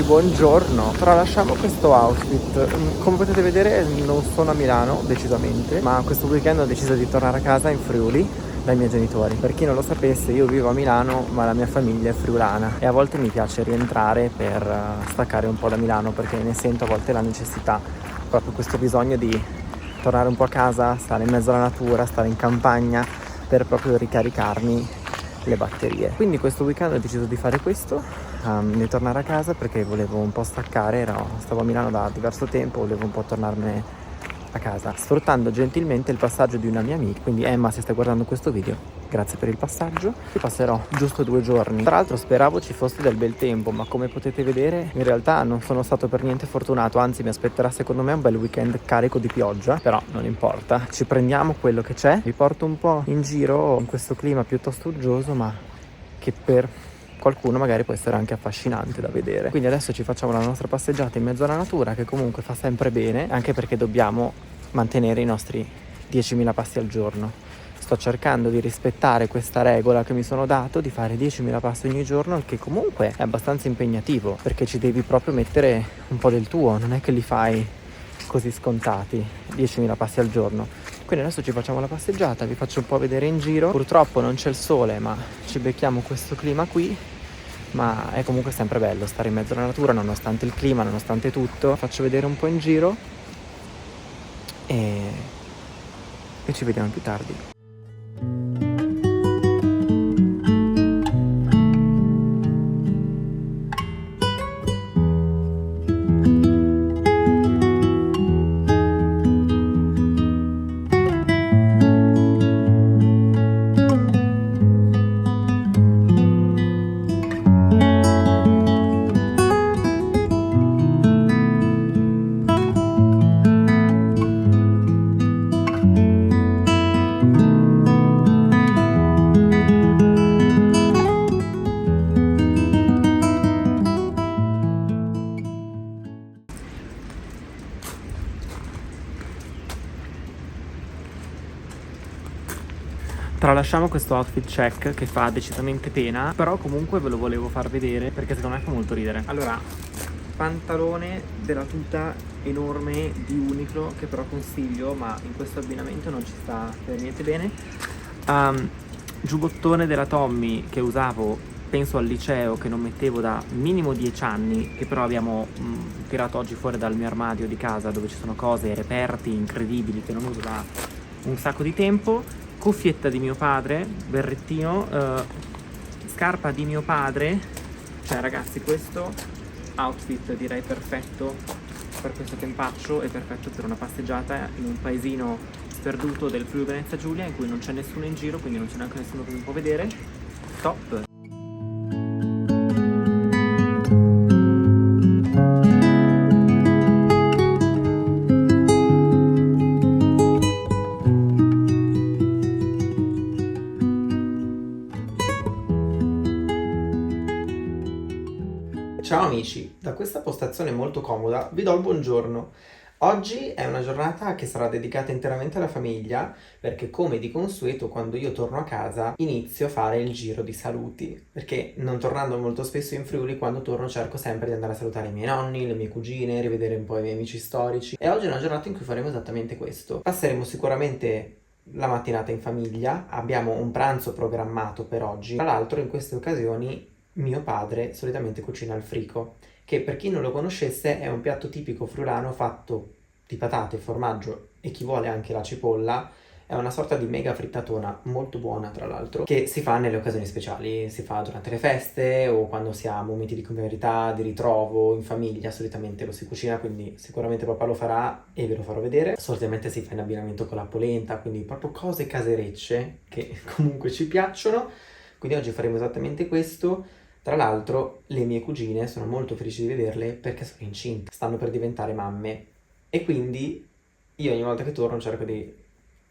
Amici, buongiorno. Tralasciamo questo outfit. Come potete vedere non sono a Milano, decisamente, ma questo weekend ho deciso di tornare a casa in Friuli dai miei genitori. Per chi non lo sapesse, io vivo a Milano, ma la mia famiglia è friulana e a volte mi piace rientrare per staccare un po' da Milano, perché ne sento a volte la necessità, proprio questo bisogno di tornare un po' a casa, stare in mezzo alla natura, stare in campagna, per proprio ricaricarmi le batterie. Quindi questo weekend ho deciso di fare questo, di tornare a casa perché volevo un po' staccare, stavo a Milano da diverso tempo, volevo un po' tornarmene a casa, sfruttando gentilmente il passaggio di una mia amica. Quindi Emma, se stai guardando questo video, grazie per il passaggio. Ci passerò giusto 2 giorni. Tra l'altro speravo ci fosse del bel tempo, ma come potete vedere in realtà non sono stato per niente fortunato, anzi mi aspetterà secondo me un bel weekend carico di pioggia, però non importa, ci prendiamo quello che c'è. Vi porto un po' in giro in questo clima piuttosto uggioso, ma che per qualcuno magari può essere anche affascinante da vedere. Quindi adesso ci facciamo la nostra passeggiata in mezzo alla natura, che comunque fa sempre bene, anche perché dobbiamo mantenere i nostri 10.000 passi al giorno. Sto cercando di rispettare questa regola che mi sono dato, di fare 10.000 passi ogni giorno, che comunque è abbastanza impegnativo, perché ci devi proprio mettere un po' del tuo, non è che li fai così scontati, 10.000 passi al giorno. Quindi adesso ci facciamo la passeggiata, vi faccio un po' vedere in giro. Purtroppo non c'è il sole, ma ci becchiamo questo clima qui, ma è comunque sempre bello stare in mezzo alla natura, nonostante il clima, nonostante tutto. Faccio vedere un po' in giro e ci vediamo più tardi. Tralasciamo questo outfit check che fa decisamente pena, però comunque ve lo volevo far vedere perché secondo me fa molto ridere. Allora, pantalone della tuta enorme di Uniqlo, che però consiglio, ma in questo abbinamento non ci sta per niente bene. Giubbottone della Tommy che usavo penso al liceo, che non mettevo da minimo 10 anni, che però abbiamo tirato oggi fuori dal mio armadio di casa, dove ci sono cose e reperti incredibili che non uso da un sacco di tempo. Cuffietta di mio padre, berrettino, scarpa di mio padre. Cioè ragazzi, questo outfit direi perfetto per questo tempaccio e perfetto per una passeggiata in un paesino sperduto del Friuli Venezia Giulia, in cui non c'è nessuno in giro, quindi non c'è neanche nessuno che mi può vedere. Top! Ciao amici, da questa postazione molto comoda vi do il buongiorno. Oggi è una giornata che sarà dedicata interamente alla famiglia, perché come di consueto quando io torno a casa inizio a fare il giro di saluti, perché non tornando molto spesso in Friuli, quando torno cerco sempre di andare a salutare i miei nonni, le mie cugine, rivedere un po' i miei amici storici, e oggi è una giornata in cui faremo esattamente questo. Passeremo sicuramente la mattinata in famiglia, abbiamo un pranzo programmato per oggi. Tra l'altro in queste occasioni mio padre solitamente cucina il frico, che per chi non lo conoscesse è un piatto tipico friulano fatto di patate, formaggio e chi vuole anche la cipolla. È una sorta di mega frittatona molto buona, tra l'altro, che si fa nelle occasioni speciali, si fa durante le feste o quando si ha momenti di convivialità, di ritrovo in famiglia, solitamente lo si cucina, quindi sicuramente papà lo farà e ve lo farò vedere. Solitamente si fa in abbinamento con la polenta, quindi proprio cose caserecce che comunque ci piacciono. Quindi oggi faremo esattamente questo. Tra l'altro le mie cugine sono molto felici di vederle perché sono incinte, stanno per diventare mamme, e quindi io ogni volta che torno cerco di,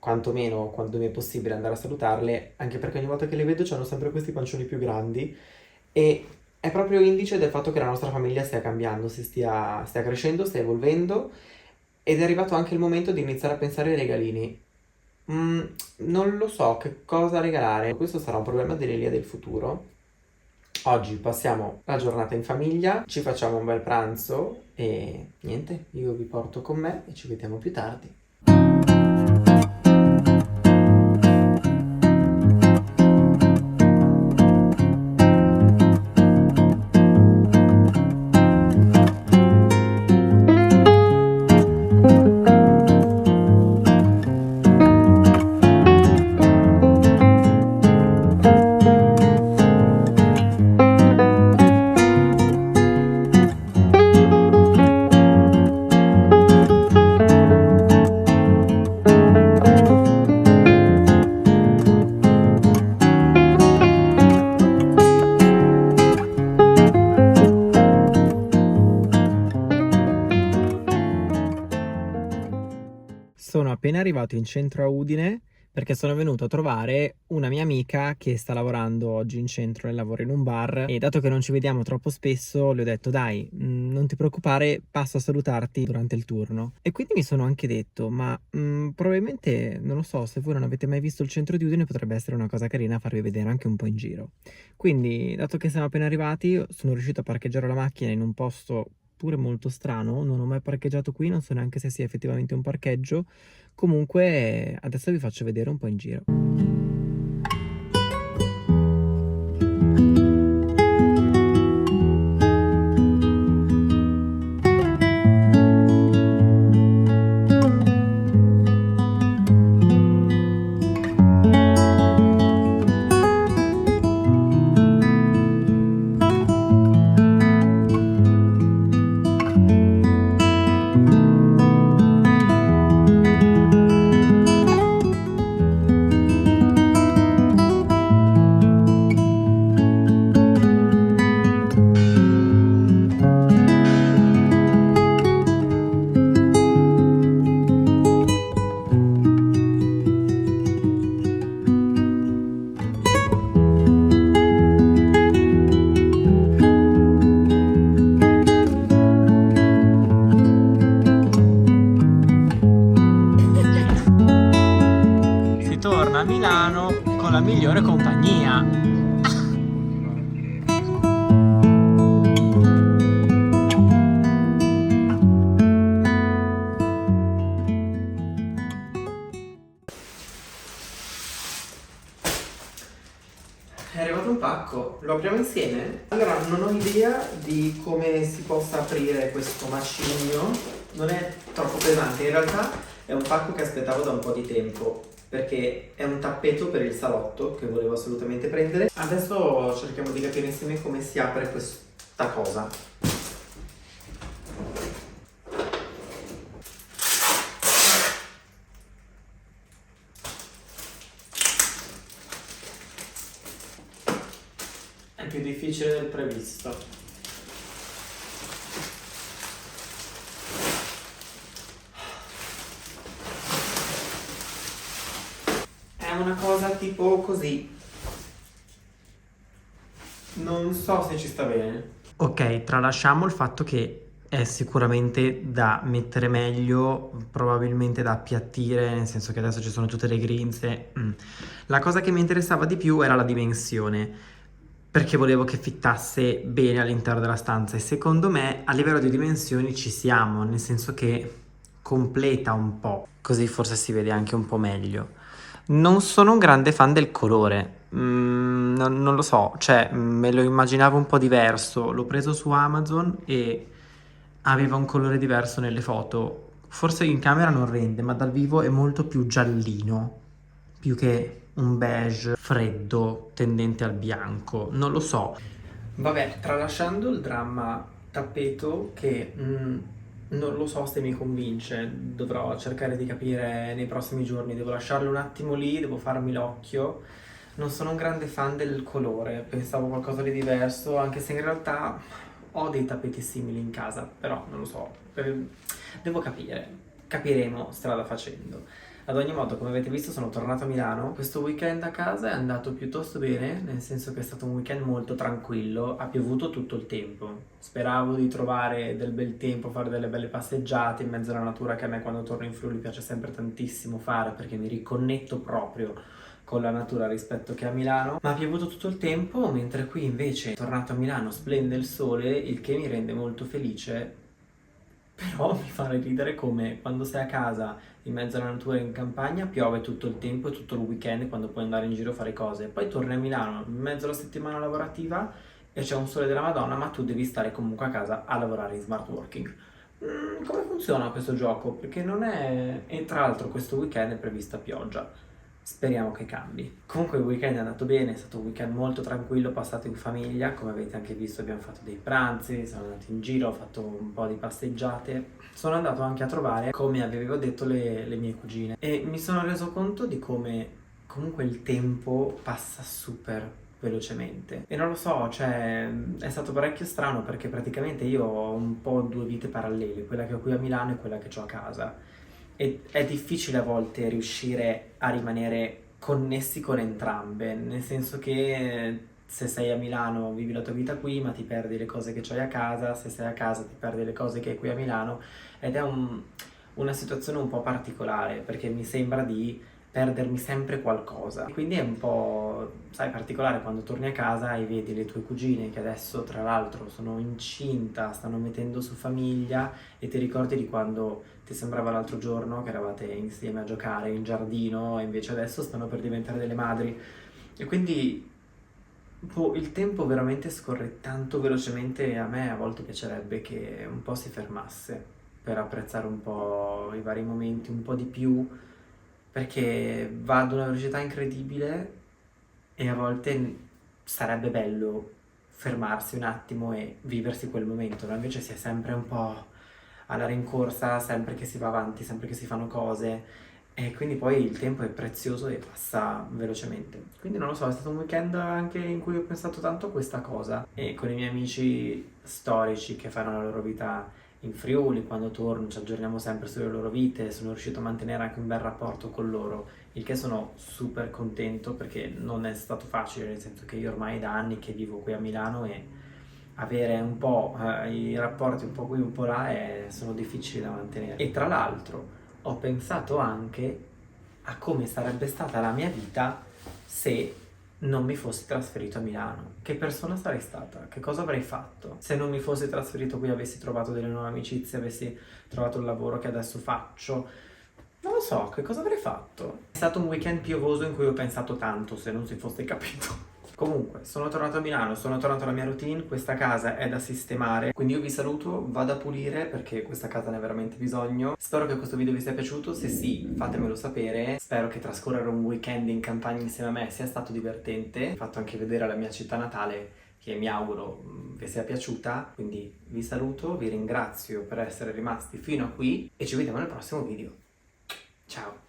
quantomeno quando mi è possibile, andare a salutarle, anche perché ogni volta che le vedo hanno sempre questi pancioni più grandi e è proprio indice del fatto che la nostra famiglia stia cambiando, stia crescendo, stia evolvendo, ed è arrivato anche il momento di iniziare a pensare ai regalini. Non lo so che cosa regalare, questo sarà un problema dell'Elia del futuro. Oggi passiamo la giornata in famiglia, ci facciamo un bel pranzo e niente, io vi porto con me e ci vediamo più tardi. Sono appena arrivato in centro a Udine perché sono venuto a trovare una mia amica che sta lavorando oggi in centro e lavora in un bar, e dato che non ci vediamo troppo spesso le ho detto dai, non ti preoccupare, passo a salutarti durante il turno. E quindi mi sono anche detto ma probabilmente, non lo so, se voi non avete mai visto il centro di Udine potrebbe essere una cosa carina farvi vedere anche un po' in giro. Quindi, dato che siamo appena arrivati, sono riuscito a parcheggiare la macchina in un posto pure molto strano, non ho mai parcheggiato qui, non so neanche se sia effettivamente un parcheggio. Comunque adesso vi faccio vedere un po' in giro. Si torna a Milano con la migliore compagnia. È arrivato un pacco, lo apriamo insieme? Allora, non ho idea di come si possa aprire questo macigno, non è troppo pesante, in realtà è un pacco che aspettavo da un po' di tempo, perché è un tappeto per il salotto che volevo assolutamente prendere. Adesso cerchiamo di capire insieme come si apre questa cosa. È più difficile del previsto. È una cosa tipo così. Non so se ci sta bene. Ok, tralasciamo il fatto che è sicuramente da mettere meglio, probabilmente da appiattire, nel senso che adesso ci sono tutte le grinze. La cosa che mi interessava di più era la dimensione, perché volevo che fittasse bene all'interno della stanza e secondo me a livello di dimensioni ci siamo, nel senso che completa un po', così forse si vede anche un po' meglio. Non sono un grande fan del colore, non lo so, cioè me lo immaginavo un po' diverso, l'ho preso su Amazon e aveva un colore diverso nelle foto, forse in camera non rende, ma dal vivo è molto più giallino, più che un beige freddo tendente al bianco, non lo so. Vabbè, tralasciando il dramma tappeto che non lo so se mi convince, dovrò cercare di capire nei prossimi giorni, devo lasciarlo un attimo lì, devo farmi l'occhio. Non sono un grande fan del colore, pensavo qualcosa di diverso, anche se in realtà ho dei tappeti simili in casa, però non lo so, devo capire, capiremo strada facendo. Ad ogni modo, come avete visto, sono tornato a Milano. Questo weekend a casa è andato piuttosto bene, nel senso che è stato un weekend molto tranquillo, ha piovuto tutto il tempo. Speravo di trovare del bel tempo, fare delle belle passeggiate in mezzo alla natura, che a me quando torno in Friuli piace sempre tantissimo fare, perché mi riconnetto proprio con la natura rispetto che a Milano, ma ha piovuto tutto il tempo, mentre qui invece, tornato a Milano, splende il sole, il che mi rende molto felice. Però mi fa ridere come quando sei a casa in mezzo alla natura in campagna piove tutto il tempo e tutto il weekend quando puoi andare in giro a fare cose. Poi torni a Milano in mezzo alla settimana lavorativa e c'è un sole della Madonna, ma tu devi stare comunque a casa a lavorare in smart working. Come funziona questo gioco? Perché non è... E tra l'altro questo weekend è prevista pioggia. Speriamo che cambi. Comunque il weekend è andato bene, è stato un weekend molto tranquillo, passato in famiglia, come avete anche visto abbiamo fatto dei pranzi, siamo andati in giro, ho fatto un po' di passeggiate. Sono andato anche a trovare, come avevo detto, le mie cugine e mi sono reso conto di come comunque il tempo passa super velocemente. E non lo so, cioè è stato parecchio strano perché praticamente io ho un po' due vite parallele, quella che ho qui a Milano e quella che ho a casa. E è difficile a volte riuscire a rimanere connessi con entrambe, nel senso che se sei a Milano vivi la tua vita qui, ma ti perdi le cose che c'hai a casa, se sei a casa ti perdi le cose che hai qui a Milano ed è una situazione un po' particolare perché mi sembra di perdermi sempre qualcosa. Quindi è un po', sai, particolare quando torni a casa e vedi le tue cugine che adesso tra l'altro sono incinta, stanno mettendo su famiglia e ti ricordi di quando ti sembrava l'altro giorno che eravate insieme a giocare in giardino e invece adesso stanno per diventare delle madri. E quindi il tempo veramente scorre tanto velocemente e a me a volte piacerebbe che un po' si fermasse per apprezzare un po' i vari momenti, un po' di più, perché va ad una velocità incredibile e a volte sarebbe bello fermarsi un attimo e viversi quel momento, no? Invece si è sempre un po' alla rincorsa, sempre che si va avanti, sempre che si fanno cose e quindi poi il tempo è prezioso e passa velocemente. Quindi non lo so, è stato un weekend anche in cui ho pensato tanto a questa cosa e con i miei amici storici che fanno la loro vita in Friuli, quando torno ci aggiorniamo sempre sulle loro vite, sono riuscito a mantenere anche un bel rapporto con loro, il che sono super contento perché non è stato facile, nel senso che io ormai da anni che vivo qui a Milano e avere un po' i rapporti un po' qui un po' là sono difficili da mantenere. E tra l'altro ho pensato anche a come sarebbe stata la mia vita se non mi fossi trasferito a Milano. Che persona sarei stata? Che cosa avrei fatto? Se non mi fossi trasferito qui, avessi trovato delle nuove amicizie, avessi trovato il lavoro che adesso faccio. Non lo so, che cosa avrei fatto? È stato un weekend piovoso in cui ho pensato tanto, se non si fosse capito. Comunque, sono tornato a Milano, sono tornato alla mia routine, questa casa è da sistemare, quindi io vi saluto, vado a pulire perché questa casa ne ha veramente bisogno. Spero che questo video vi sia piaciuto, se sì, fatemelo sapere. Spero che trascorrere un weekend in campagna insieme a me sia stato divertente. Ho fatto anche vedere la mia città natale, che mi auguro vi sia piaciuta, quindi vi saluto, vi ringrazio per essere rimasti fino a qui e ci vediamo nel prossimo video. Ciao!